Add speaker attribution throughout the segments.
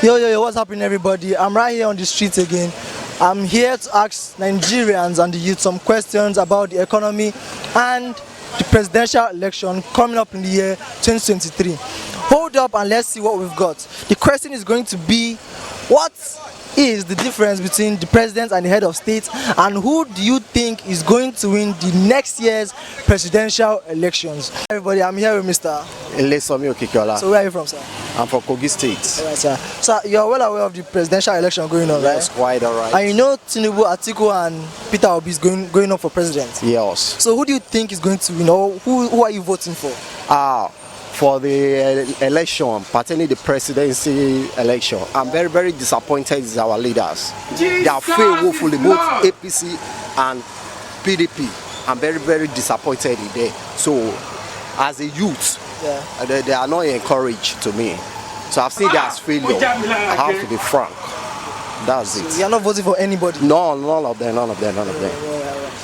Speaker 1: Yo, what's happening, everybody? I'm right here on the streets again. I'm here to ask Nigerians and the youth some questions about the economy and the presidential election coming up in the year 2023. Hold up and let's see what we've got. The question is going to be, what is the difference between the president and the head of state, and who do you think is going to win the next year's presidential elections? Everybody, I'm here with Mr. So where are you from, sir?
Speaker 2: I'm from Kogi State.
Speaker 1: Alright, sir. Sir, you're well aware of the presidential election going on,
Speaker 2: Yes,
Speaker 1: right?
Speaker 2: quite alright.
Speaker 1: And you know Tinubu, Atiku and Peter Obi is going up for president.
Speaker 2: Yes.
Speaker 1: So who do you think is going to win, or who are you voting for?
Speaker 2: For the election, pertaining the presidency election, I'm very, very disappointed with our leaders. They are failed woefully, both APC and PDP. I'm very, very disappointed in them. So, as a youth, they are not encouraged to me. So I've seen that as failure. I have to be frank. That's it.
Speaker 1: So you're not voting for anybody?
Speaker 2: No, none of them.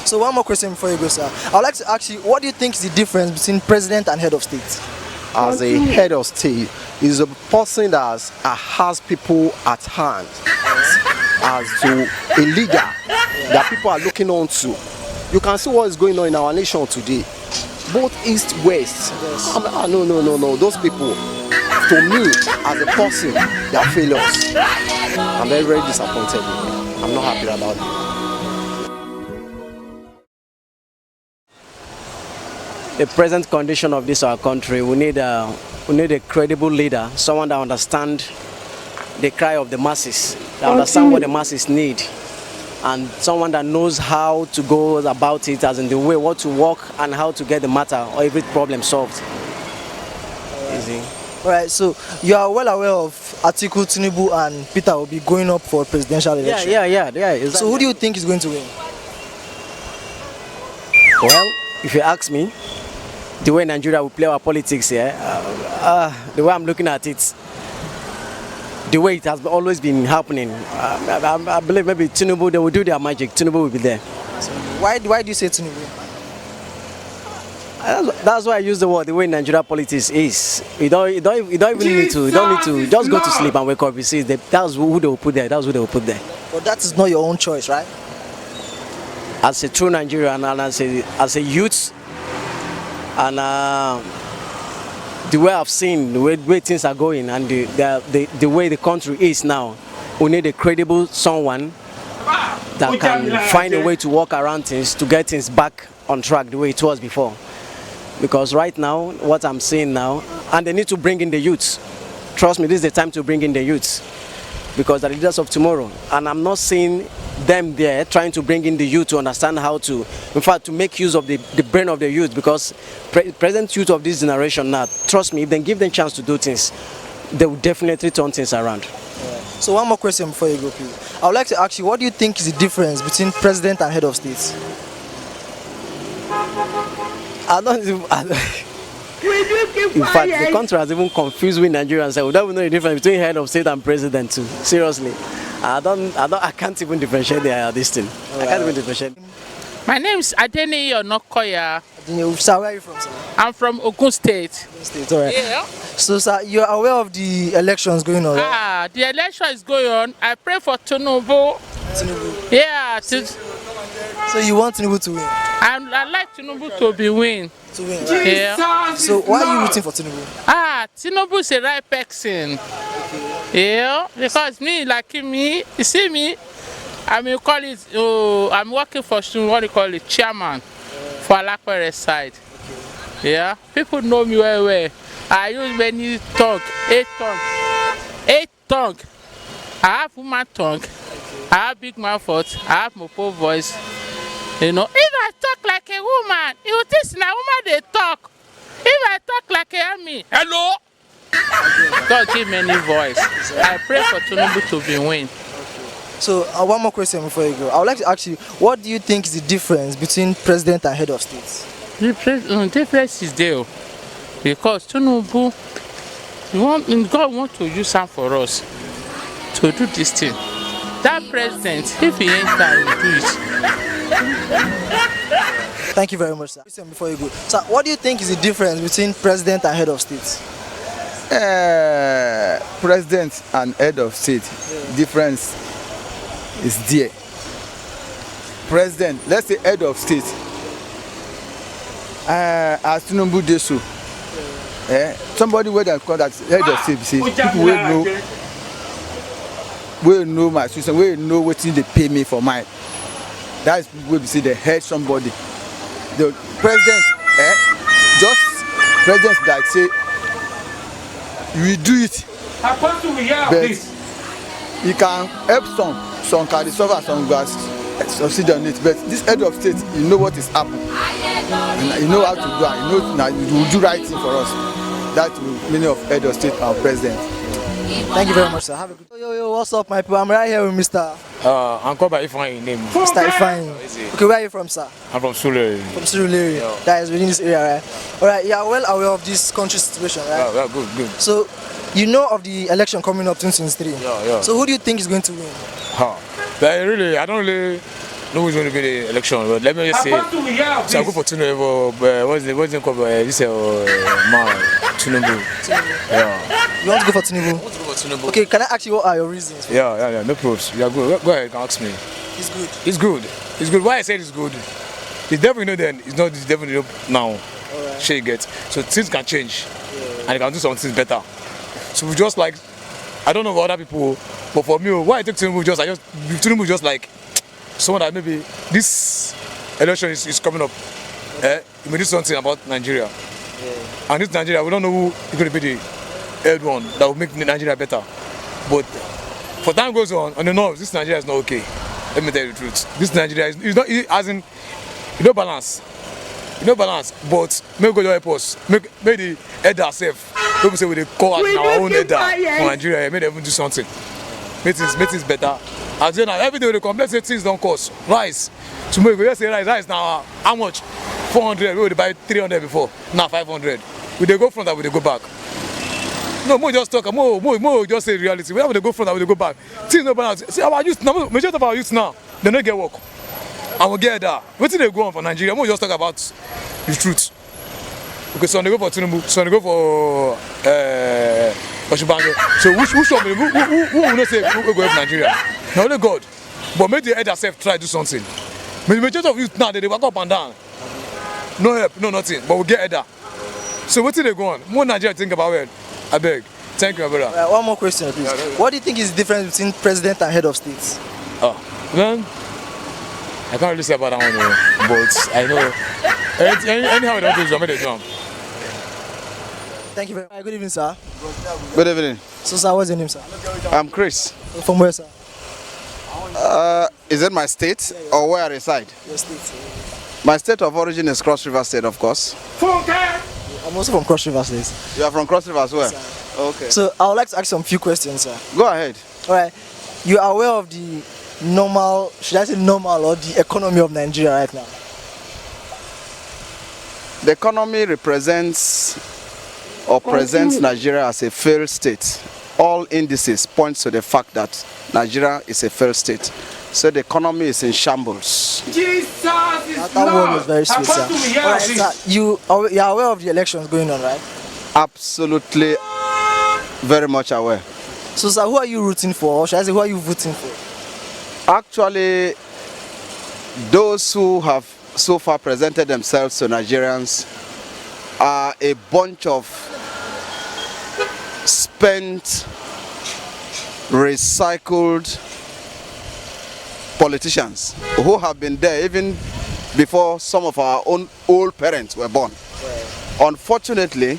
Speaker 1: So one more question before you go, sir. I would like to ask you, what do you think is the difference between president and head of state?
Speaker 2: As a head of state, is a person that has people at hand, as to a leader that people are looking on to. You can see what is going on in our nation today, both east, west. No. Those people, to me, as a person, they are failures. I'm very, very disappointed. I'm not happy about it.
Speaker 3: The present condition of this our country, we need a credible leader, someone that understands the cry of the masses, that understands what the masses need, and someone that knows how to go about it, as in the way what to walk and how to get the matter or every problem solved. Easy.
Speaker 1: Alright, so you are well aware of Atiku, Tinubu and Peter Obi going up for presidential election.
Speaker 3: Yeah. Exactly.
Speaker 1: So who do you think is going to win?
Speaker 3: Well, if you ask me, the way Nigeria will play our politics here, the way I'm looking at it, the way it has always been happening, I believe maybe Tinubu, they will do their magic. Tinubu will be there.
Speaker 1: So why do you say Tinubu?
Speaker 3: That's why I use the word, the way Nigeria politics is. You don't even need to just go to sleep and wake up. You see, that's who they will put there. That's who they will put there.
Speaker 1: But that is not your own choice, right?
Speaker 3: As a true Nigerian and as a youth, and the way I've seen the way things are going and the way the country is now, we need a credible someone that can find a way to walk around things, to get things back on track the way it was before. Because right now, what I'm seeing now, and they need to bring in the youths. Trust me, this is the time to bring in the youths, because they're the leaders of tomorrow. And I'm not seeing them there trying to bring in the youth to understand how to, in fact, to make use of the brain of the youth, because present youth of this generation now, trust me, if they give them a chance to do things, they will definitely turn things around.
Speaker 1: So one more question before you go, please. I would like to ask you, what do you think is the difference between president and head of state?
Speaker 3: In fact, the country has even confused with Nigerians. We don't even know the difference between head of state and president too. Seriously. I can't even differentiate this thing. I can't even differentiate.
Speaker 4: My name is Atiku Or Tinubu.
Speaker 1: Sir, where are you from, sir?
Speaker 4: I'm from Ogun State.
Speaker 1: Ogun State, all right.
Speaker 4: Yeah.
Speaker 1: So, sir, you're aware of the elections going on, right?
Speaker 4: The election is going on. I pray for Tinubu.
Speaker 1: Tinubu.
Speaker 4: Yeah.
Speaker 1: So you want Tinubu to win?
Speaker 4: I like Tinubu to be win.
Speaker 1: To win, right?
Speaker 4: Yeah.
Speaker 1: So why are you rooting for Tinubu?
Speaker 4: Tinubu is a right person. Yeah. Because you see me, I'm working for what you call it, chairman for Alakwere side. Yeah. People know me well. I use many tongue, 8 tongue. I have woman tongue. I have big mouth, I have mopo voice. You know, if I talk like a woman, you think na woman they talk. If I talk like a army, hello. God give me any voice. I pray for Tinubu to be win.
Speaker 1: So one more question before you go. I would like to ask you, what do you think is the difference between president and head of state?
Speaker 4: The difference is there, because Tinubu, God wants to use him for us to do this thing. That president, if he enter, he will do it.
Speaker 1: Thank you very much, sir. Before you go, sir, what do you think is the difference between president and head of state?
Speaker 5: president and head of state, difference is there. President, let's say head of state, as Tinubu dey so, somebody wey dem call that head of state be say people wey know my situation, wey know wetin dey pay me for mine. That is people wey be say they head somebody. The president, just president like say we do it, but he can help some can suffer, some guys succeed on it. But this head of state, you know what is happening, and you know how to do it. You know that you will do right thing for us. That's the meaning of head of state and president.
Speaker 1: Thank you very much, sir. Have a good day. Yo, what's up, my people? I'm right here with Mr.
Speaker 6: I'm called by Ifeanyi name.
Speaker 1: Mr. Ifeanyi. Okay, where are you from, sir?
Speaker 6: I'm from Surulere.
Speaker 1: From Surulere.
Speaker 6: Yeah.
Speaker 1: That is within this area, right? Alright, you are well aware of this country's situation, right?
Speaker 6: Yeah, good.
Speaker 1: So, you know of the election coming up 2023.
Speaker 6: Yeah.
Speaker 1: So, who do you think is going to win?
Speaker 6: But I don't really know who's going to be the election, but let me just say, so I go for Tinubu, but what's the name called? This man, Tinubu. Yeah.
Speaker 1: You want to go for Tinubu?
Speaker 6: I want to go for Tinubu.
Speaker 1: Okay, can I ask you what are your reasons?
Speaker 6: Yeah, no problems. Yeah, go ahead, you can ask me.
Speaker 1: It's good.
Speaker 6: It's good. Why I said it's good? It's definitely then. It's not. It's definitely now.
Speaker 1: Alright.
Speaker 6: Share get. So things can change, and you can do something better. So we just like, I don't know about other people, but for me, why I take Tinubu Tinubu just like someone that maybe this election is coming up. You may do something about Nigeria, and this Nigeria, we don't know who is going to be the head one that will make Nigeria better. But for time goes on the north, this Nigeria is not okay. Let me tell you the truth. This Nigeria is not, as in, you don't balance. But make God help us. Make the header safe. People say we dey call as our own header for Nigeria. Make them even do something. Make things better. As you know, every day we complain say things don't cost. Rice. Tomorrow we just say rice now how much? 400. We would buy 300 before. Now 500. We dey go front and we dey go back. No, more just talk. More just say reality. We have to go front and we dey go back. Things no balance. See our youth now. Majority of our youth now, they don't get work. And we get that. What did they go on for Nigeria? We'll just talk about the truth. Okay, so they go for Tinubu, so they go for Oshibanjo. So who will not say who go help Nigeria? Now only God. But maybe the head herself try to do something. The majority of youth now they walk up and down. No help, no nothing. But we get header. So what did they go on? More Nigeria think about it. I beg. Thank you, my brother.
Speaker 1: One more question, please. What do you think is the difference between president and head of state?
Speaker 6: Man, I can't really say about that one, but I know anyhow they want to do, I made a jump.
Speaker 1: Thank you very much. Good evening, sir.
Speaker 2: Good evening.
Speaker 1: So, sir, what's your name, sir?
Speaker 2: I'm Chris.
Speaker 1: From where, sir?
Speaker 2: Is it my state or where I reside?
Speaker 1: Your state.
Speaker 2: My state of origin is Cross River State, of course.
Speaker 1: I'm also from Cross River State.
Speaker 2: You are from Cross River as well?
Speaker 1: Yes,
Speaker 2: okay.
Speaker 1: So, I would like to ask some few questions, sir.
Speaker 2: Go ahead.
Speaker 1: All right. You are aware of the normal, should I say normal, or the economy of Nigeria right now?
Speaker 2: The economy represents or presents Nigeria as a failed state. All indices point to the fact that Nigeria is a failed state. So the economy is in shambles.
Speaker 1: That word was very sweet, sir. All right, sir, you are aware of the elections going on, right?
Speaker 2: Absolutely, very much aware.
Speaker 1: So, sir, who are you rooting for, or should I say, who are you voting for?
Speaker 2: Actually, those who have so far presented themselves to Nigerians are a bunch of spent, recycled politicians who have been there even before some of our own old parents were born. Unfortunately,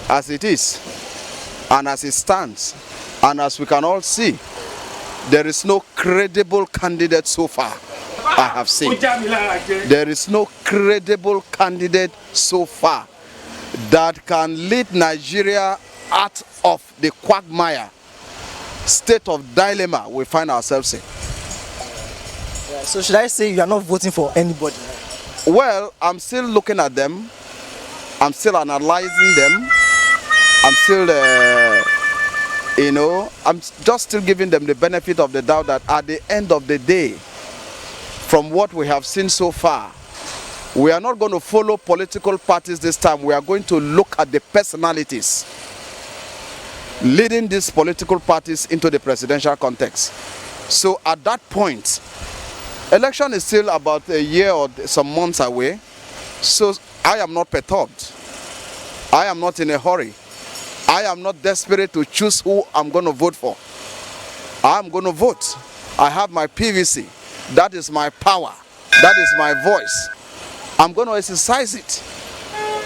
Speaker 2: as it is, and as it stands, and as we can all see, there is no credible candidate so far I have seen. There is no credible candidate so far that can lead Nigeria out of the quagmire state of dilemma we find ourselves in.
Speaker 1: Yeah, so should I say you are not voting for anybody?
Speaker 2: Well, I'm still looking at them. I'm still analyzing them. I'm still, I'm just still giving them the benefit of the doubt that at the end of the day, from what we have seen so far, we are not going to follow political parties this time. We are going to look at the personalities. leading these political parties into the presidential context. So at that point, election is still about a year or some months away. So I am not perturbed. I am not in a hurry. I am not desperate to choose who I'm going to vote for. I'm going to vote. I have my PVC. That is my power. That is my voice. I'm going to exercise it.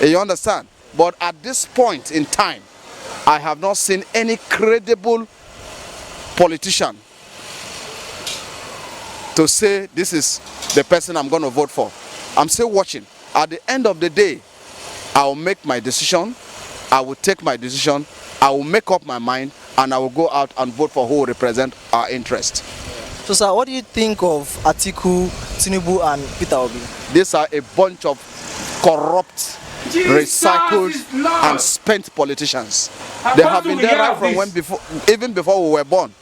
Speaker 2: You understand? But at this point in time, I have not seen any credible politician to say this is the person I'm going to vote for. I'm still watching. At the end of the day, I will make my decision. I will take my decision. I will make up my mind, and I will go out and vote for who will represent our interest.
Speaker 1: So, sir, what do you think of Atiku, Tinubu, and Peter Obi?
Speaker 2: These are a bunch of corrupt, recycled, and spent politicians. They have been there right from even before we were born.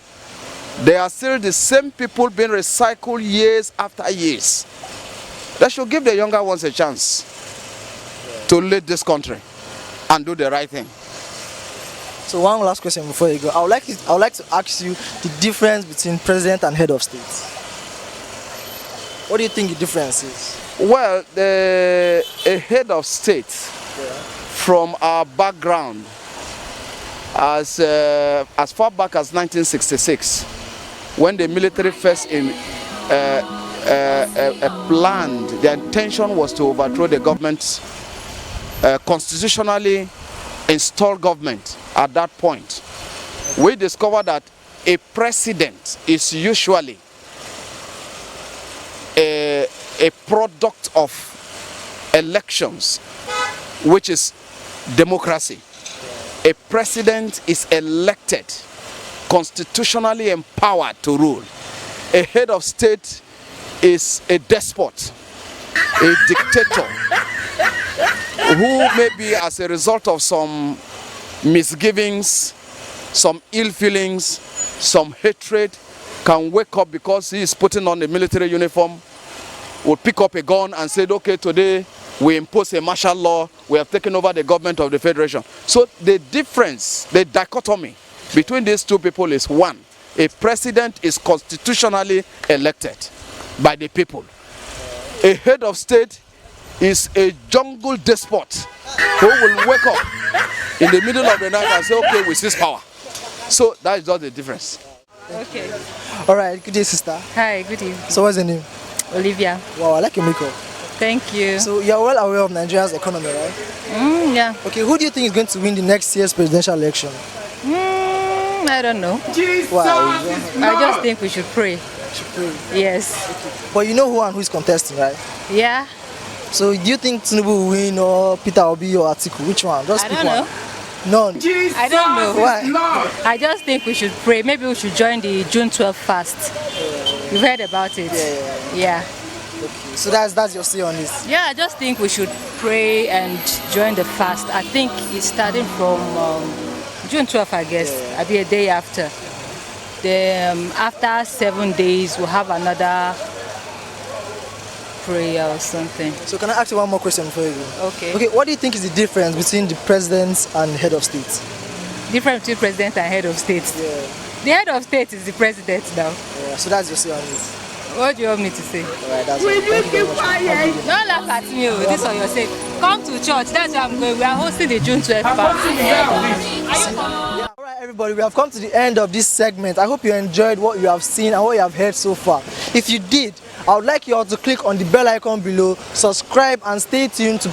Speaker 2: They are still the same people being recycled years after years. They should give the younger ones a chance to lead this country and do the right thing.
Speaker 1: So one last question before you go. I would like to ask you the difference between president and head of state. What do you think the difference is?
Speaker 2: Well, a head of state, from our background, as far back as 1966, when the military first planned, their intention was to overthrow the government, constitutionally installed government. At that point, we discovered that a president is usually a product of elections, which is democracy. A president is elected, constitutionally empowered to rule. A head of state is a despot, a dictator, who may be, as a result of some misgivings, some ill feelings, some hatred, can wake up because he is putting on a military uniform, would pick up a gun and say, okay, today we impose a martial law, we have taken over the government of the federation. So the difference, the dichotomy between these two people is one: a president is constitutionally elected by the people. A head of state is a jungle despot who will wake up in the middle of the night and say, okay, we seize power. So that is just the difference.
Speaker 7: Okay.
Speaker 1: All right, good day, sister.
Speaker 7: Hi, good evening.
Speaker 1: So what's your name?
Speaker 7: Olivia.
Speaker 1: Wow, I like your makeup.
Speaker 7: Thank you.
Speaker 1: So you're well aware of Nigeria's economy, right?
Speaker 7: Yeah.
Speaker 1: Okay, who do you think is going to win the next year's presidential election?
Speaker 7: I don't know.
Speaker 1: Why?
Speaker 7: I just think we should pray.
Speaker 1: Should pray.
Speaker 7: Yes.
Speaker 1: But you know who and who is contesting, right?
Speaker 7: Yeah.
Speaker 1: So do you think Tinubu will win, or Peter Obi, or Atiku? Which one? Just
Speaker 7: I
Speaker 1: pick
Speaker 7: don't
Speaker 1: one.
Speaker 7: know.
Speaker 1: None.
Speaker 7: I don't know.
Speaker 1: Why?
Speaker 7: I just think we should pray. Maybe we should join the June 12th fast. You've heard about it? Yeah.
Speaker 1: Okay. So that's your say on this.
Speaker 7: Yeah, I just think we should pray and join the fast. I think it's starting from June 12th, I guess. I'll be a day after. Then after 7 days, we'll have another prayer or something.
Speaker 1: So can I ask you one more question before you go?
Speaker 7: Okay.
Speaker 1: Okay, what do you think is the difference between the president and head of state?
Speaker 7: Difference between president and head of state. The head of state is the president now.
Speaker 1: So that's your say on this.
Speaker 7: What do you want me to say?
Speaker 1: Alright, that's all. Thank you very much.
Speaker 7: Don't laugh at me. This is on your sake. Come to church. That's where I'm going. We are hosting the June 12th fast.
Speaker 1: Alright, everybody, we have come to the end of this segment. I hope you enjoyed what you have seen and what you have heard so far. If you did, I would like you all to click on the bell icon below, subscribe, and stay tuned to